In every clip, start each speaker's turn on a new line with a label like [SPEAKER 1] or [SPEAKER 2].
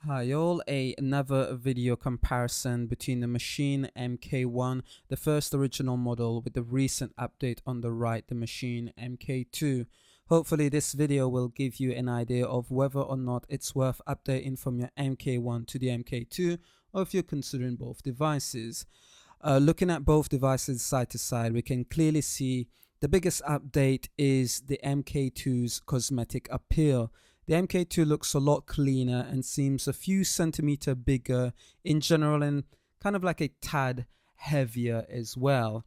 [SPEAKER 1] Hi all, another video comparison between the Maschine MK1, the first original model, with the recent update on the right, the Maschine MK2. Hopefully this video will give you an idea of whether or not it's worth updating from your MK1 to the MK2, or if you're considering both devices. Looking at both devices side to side, we can clearly see the biggest update is the MK2's cosmetic appeal. The MK2 looks a lot cleaner and seems a few centimeters bigger in general, and kind of like a tad heavier as well.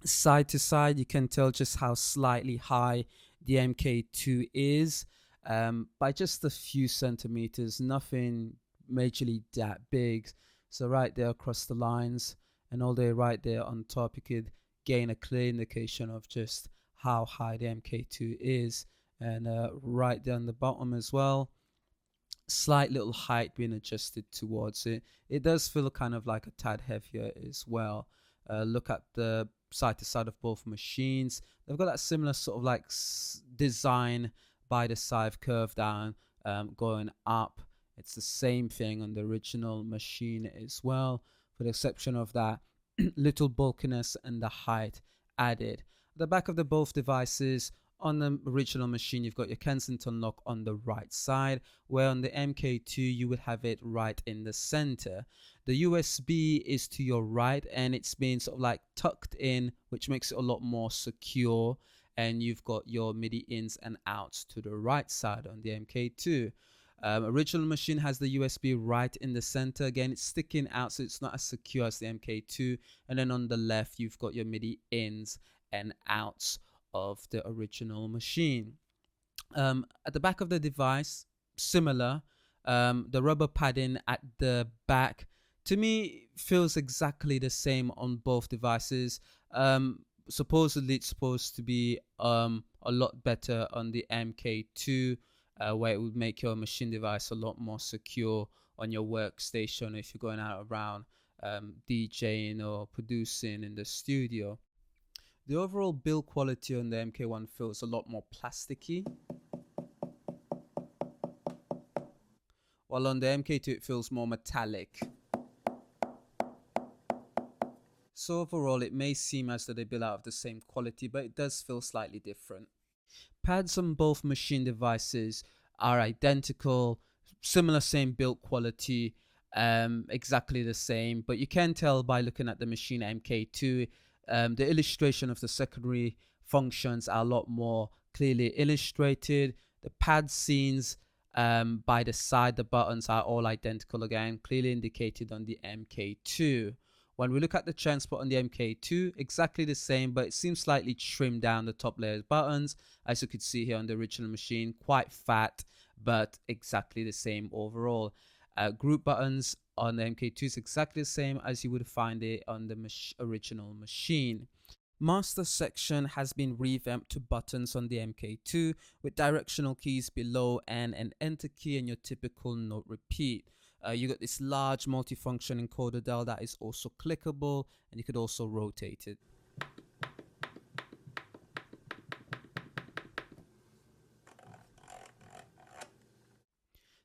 [SPEAKER 1] Side to side, you can tell just how slightly high the MK2 is, by just a few centimeters, nothing majorly that big. So right there across the lines and all the way right there on top, you could gain a clear indication of just how high the MK2 is. And right there on the bottom as well, slight little height being adjusted towards it. It does feel kind of like a tad heavier as well. Look at the side to side of both machines. They've got that similar sort of like design by the side, curve down, going up. It's the same thing on the original machine as well, for the exception of that little bulkiness and the height added. At the back of the both devices, on the original machine, you've got your Kensington lock on the right side, where on the MK2 you would have it right in the center. The USB is to your right, and it's been sort of like tucked in, which makes it a lot more secure. And you've got your MIDI ins and outs to the right side on the MK2. Original machine has the USB right in the center. Again, it's sticking out, so it's not as secure as the MK2. And then on the left, you've got your MIDI ins and outs of the original machine. At the back of the device, similar. The rubber padding at the back, to me, feels exactly the same on both devices. Supposedly it's supposed to be a lot better on the MK2, where it would make your machine device a lot more secure on your workstation if you're going out around DJing or producing in the studio. The overall build quality on the MK1 feels a lot more plasticky, while on the MK2 it feels more metallic. So overall it may seem as though they build out of the same quality, but it does feel slightly different. Pads on both machine devices are identical, similar same build quality, exactly the same, but you can tell by looking at the Maschine MK2, the illustration of the secondary functions are a lot more clearly illustrated. The pad scenes by the side, the buttons are all identical again, clearly indicated on the MK2. When we look at the transport on the MK2, exactly the same, but it seems slightly trimmed down the top layers buttons, as you could see here on the original machine, quite fat, but exactly the same overall. Group buttons on the MK2 is exactly the same as you would find it on the original machine. Master section has been revamped to buttons on the MK2 with directional keys below and an enter key and your typical note repeat. You got this large multifunction encoder dial that is also clickable, and you could also rotate it.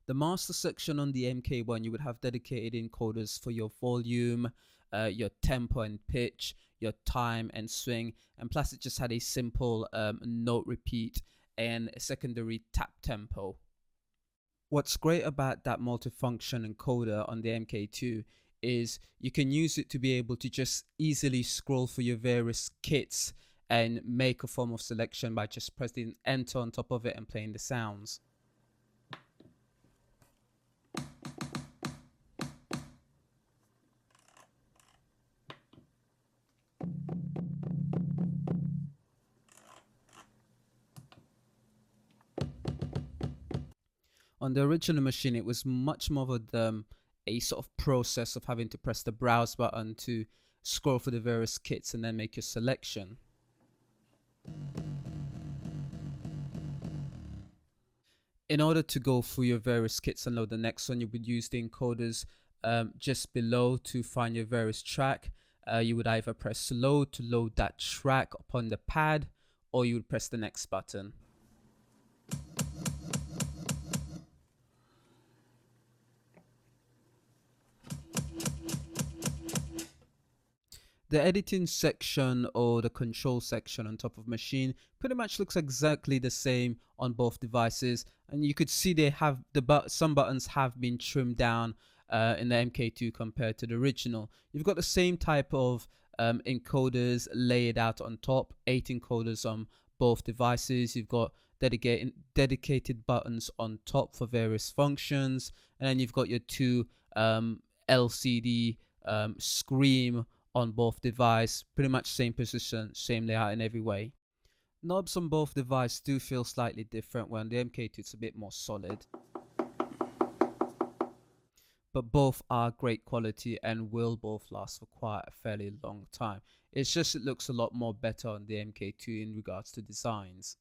[SPEAKER 1] The master section on the MK1, you would have dedicated encoders for your volume, your tempo and pitch, your time and swing, and plus it just had a simple note repeat and a secondary tap tempo. What's great about that multifunction encoder on the MK2 is you can use it to be able to just easily scroll through your various kits and make a form of selection by just pressing enter on top of it and playing the sounds. On the original machine, it was much more of a sort of process of having to press the browse button to scroll through the various kits and then make your selection. In order to go through your various kits and load the next one, you would use the encoders just below to find your various track. You would either press load to load that track upon the pad, or you would press the next button. The editing section or the control section on top of machine pretty much looks exactly the same on both devices, and you could see they have some buttons have been trimmed down in the MK2 compared to the original. You've got the same type of encoders laid out on top, 8 encoders on both devices. You've got dedicated buttons on top for various functions, and then you've got your two LCD screen on both device, pretty much same position, same layout in every way. Knobs on both devices do feel slightly different. When the MK2 it's a bit more solid, but both are great quality and will both last for quite a fairly long time. It's just it looks a lot more better on the MK2 in regards to designs.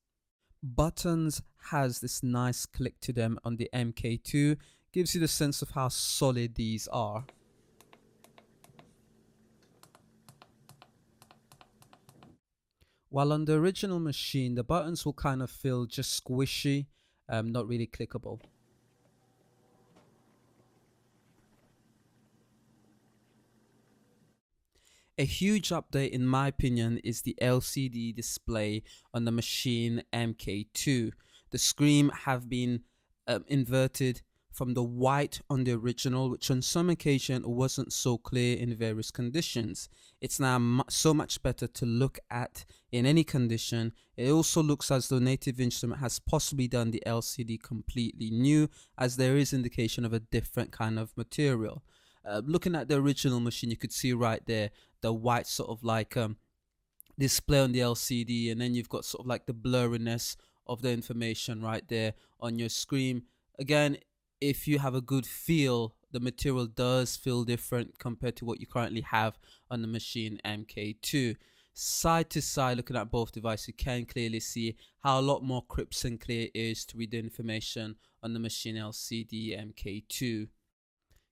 [SPEAKER 1] Buttons has this nice click to them on the MK2, gives you the sense of how solid these are. While on the original machine, the buttons will kind of feel just squishy, not really clickable. A huge update in my opinion is the LCD display on the Maschine MK2. The screen have been inverted from the white on the original, which on some occasion wasn't so clear in various conditions. It's now so much better to look at in any condition. It also looks as though Native Instrument has possibly done the LCD completely new, as there is indication of a different kind of material. Looking at the original machine, you could see right there the white sort of like display on the LCD, and then you've got sort of like the blurriness of the information right there on your screen. Again, if you have a good feel, the material does feel different compared to what you currently have on the Maschine MK2. Side to side, looking at both devices, you can clearly see how a lot more crisp and clear it is to read the information on the Maschine LCD MK2.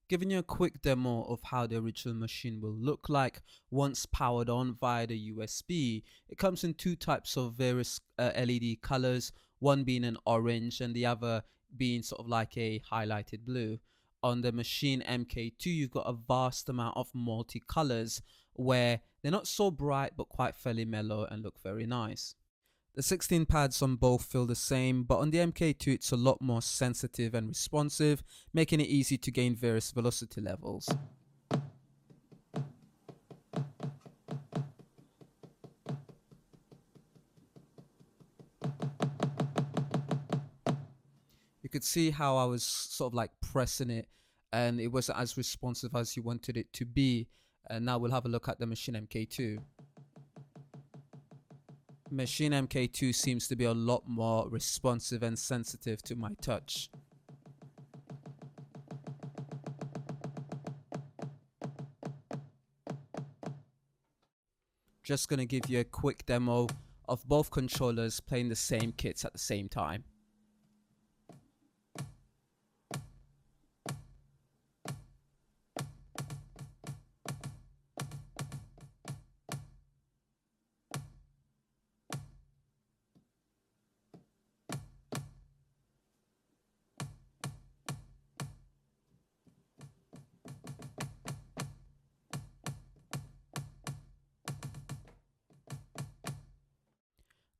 [SPEAKER 1] Giving you a quick demo of how the original machine will look like once powered on via the USB. It comes in two types of various LED colors, one being an orange and the other being sort of like a highlighted blue. On the Maschine MK2, you've got a vast amount of multi-colors where they're not so bright but quite fairly mellow and look very nice. The 16 pads on both feel the same, but on the MK2 it's a lot more sensitive and responsive, making it easy to gain various velocity levels. You could see how I was sort of like pressing it and it wasn't as responsive as you wanted it to be. And now we'll have a look at the Maschine MK2. Maschine MK2 seems to be a lot more responsive and sensitive to my touch. Just gonna give you a quick demo of both controllers playing the same kits at the same time.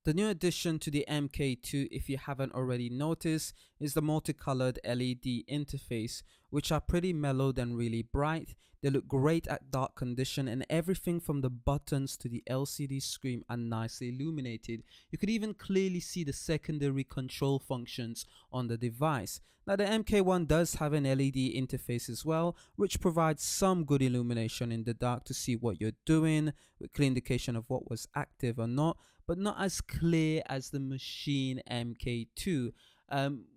[SPEAKER 1] The new addition to the MK2, if you haven't already noticed, is the multicolored LED interface, which are pretty mellowed and really bright. They look great at dark condition, and everything from the buttons to the LCD screen are nicely illuminated. You could even clearly see the secondary control functions on the device. Now the MK1 does have an LED interface as well, which provides some good illumination in the dark to see what you're doing, with clear indication of what was active or not, but not as clear as the Maschine MK2.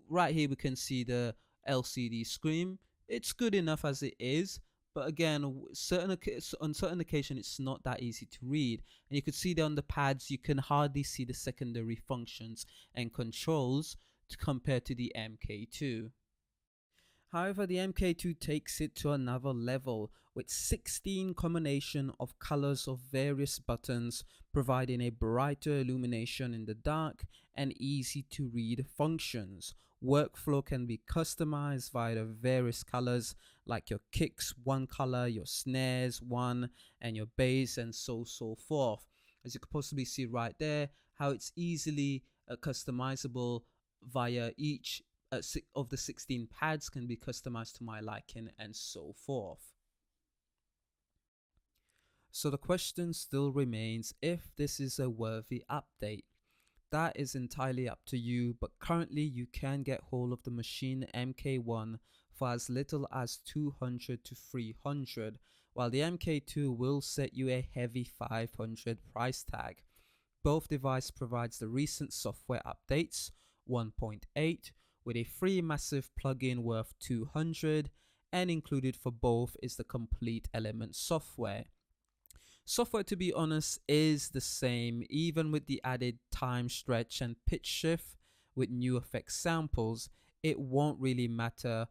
[SPEAKER 1] Right here we can see the LCD screen. It's good enough as it is, but again, on certain occasions it's not that easy to read. And you can see that on the pads you can hardly see the secondary functions and controls compared to the MK2. However, the MK2 takes it to another level with 16 combination of colors of various buttons, providing a brighter illumination in the dark and easy to read functions. Workflow can be customized via the various colors, like your kicks one color, your snares one, and your bass, and so forth. As you can possibly see right there, how it's easily customizable via each of the 16 pads can be customized to my liking, and so forth. So the question still remains if this is a worthy update. That is entirely up to you, but currently you can get hold of the Maschine MK1 for as little as 200 to 300, while the MK2 will set you a heavy 500 price tag. Both devices provides the recent software updates 1.8 with a free massive plugin worth 200, and included for both is the complete element software. Software, to be honest, is the same, even with the added time stretch and pitch shift with new effect samples. It won't really matter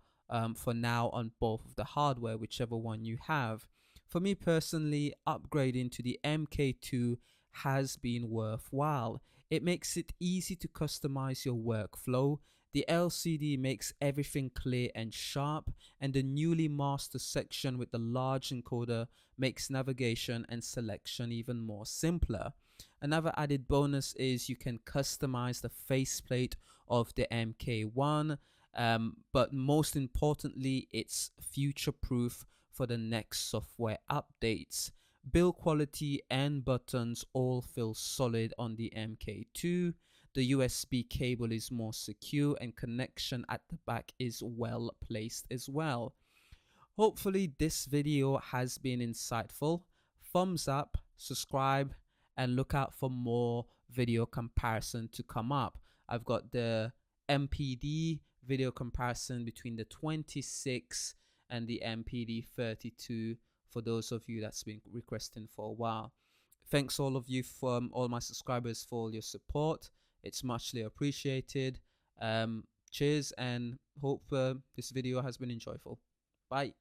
[SPEAKER 1] for now on both of the hardware, whichever one you have. For me personally, upgrading to the MK2 has been worthwhile. It makes it easy to customize your workflow. The LCD makes everything clear and sharp, and the newly master section with the large encoder makes navigation and selection even more simpler. Another added bonus is you can customize the faceplate of the MK1, but most importantly, it's future proof for the next software updates. Build quality and buttons all feel solid on the MK2. The USB cable is more secure and connection at the back is well placed as well. Hopefully this video has been insightful. Thumbs up, subscribe, and look out for more video comparison to come up. I've got the MPD video comparison between the 26 and the MPD 32 for those of you that's been requesting for a while. Thanks all of you, from all my subscribers, for your support. It's muchly appreciated. Cheers, and hope this video has been enjoyable. Bye.